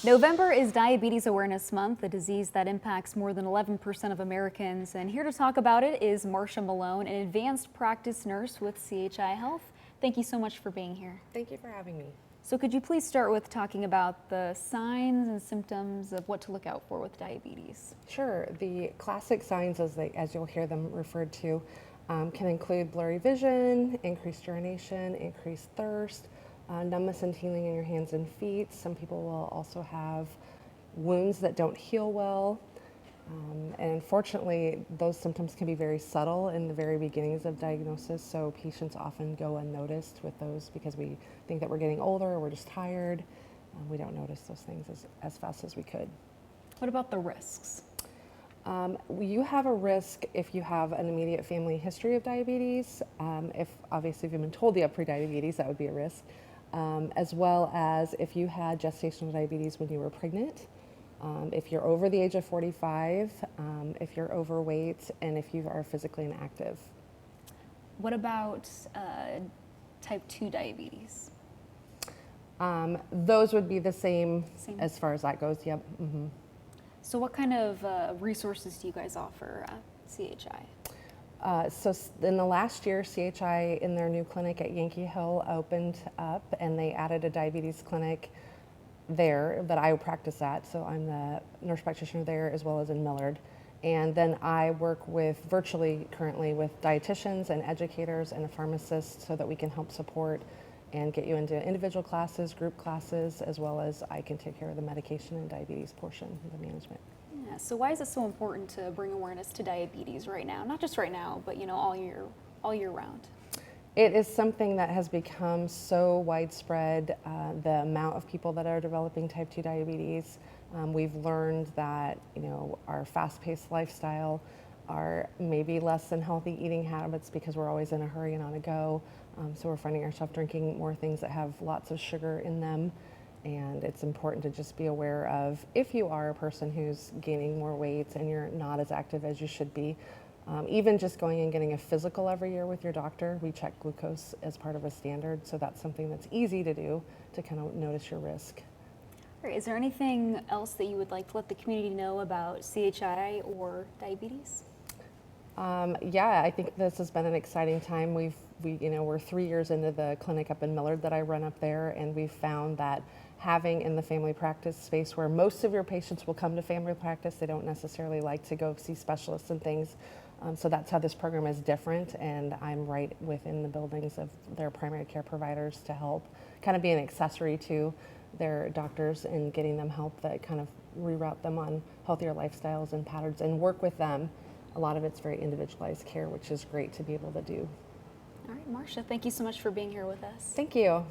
November is Diabetes Awareness Month, a disease that impacts more than 11% of Americans. And here to talk about it is Marcia Malone, an advanced practice nurse with CHI Health. Thank you so much for being here. Thank you for having me. So could you please start with talking about the signs and symptoms of what to look out for with diabetes? Sure. The classic signs, as you'll hear them referred to, can include blurry vision, increased urination, increased thirst, numbness and tingling in your hands and feet. Some people will also have wounds that don't heal well. And unfortunately, those symptoms can be very subtle in the very beginnings of diagnosis, so patients often go unnoticed with those because we think that we're getting older or we're just tired. We don't notice those things as fast as we could. What about the risks? You have a risk if you have an immediate family history of diabetes. If you've been told you have prediabetes, that would be a risk. As well as if you had gestational diabetes when you were pregnant, if you're over the age of 45, if you're overweight, and if you are physically inactive. What about type 2 diabetes? Those would be the same as far as that goes, yep. Mm-hmm. So what kind of resources do you guys offer at CHI? So in the last year, CHI in their new clinic at Yankee Hill opened up, and they added a diabetes clinic there that I practice at. So I'm the nurse practitioner there as well as in Millard. And then I work with virtually currently with dietitians and educators and a pharmacist so that we can help support and get you into individual classes, group classes, as well as I can take care of the medication and diabetes portion of the management. Yeah, so why is it so important to bring awareness to diabetes right now? Not just right now, but all year round. It is something that has become so widespread, the amount of people that are developing type 2 diabetes. We've learned that our fast-paced lifestyle, our maybe less than healthy eating habits because we're always in a hurry and on a go. So we're finding ourselves drinking more things that have lots of sugar in them. And it's important to just be aware of if you are a person who's gaining more weight and you're not as active as you should be. Even just going and getting a physical every year with your doctor, we check glucose as part of a standard, so that's something that's easy to do to kind of notice your risk. All right, is there anything else that you would like to let the community know about CHI or diabetes? Yeah, I think this has been an exciting time. We're 3 years into the clinic up in Millard that I run up there, and we've found that having in the family practice space where most of your patients will come to family practice, they don't necessarily like to go see specialists and things. So that's how this program is different, and I'm right within the buildings of their primary care providers to help kind of be an accessory to their doctors and getting them help that kind of reroute them on healthier lifestyles and patterns and work with them. A lot of it's very individualized care, which is great to be able to do. All right, Marcia, thank you so much for being here with us. Thank you.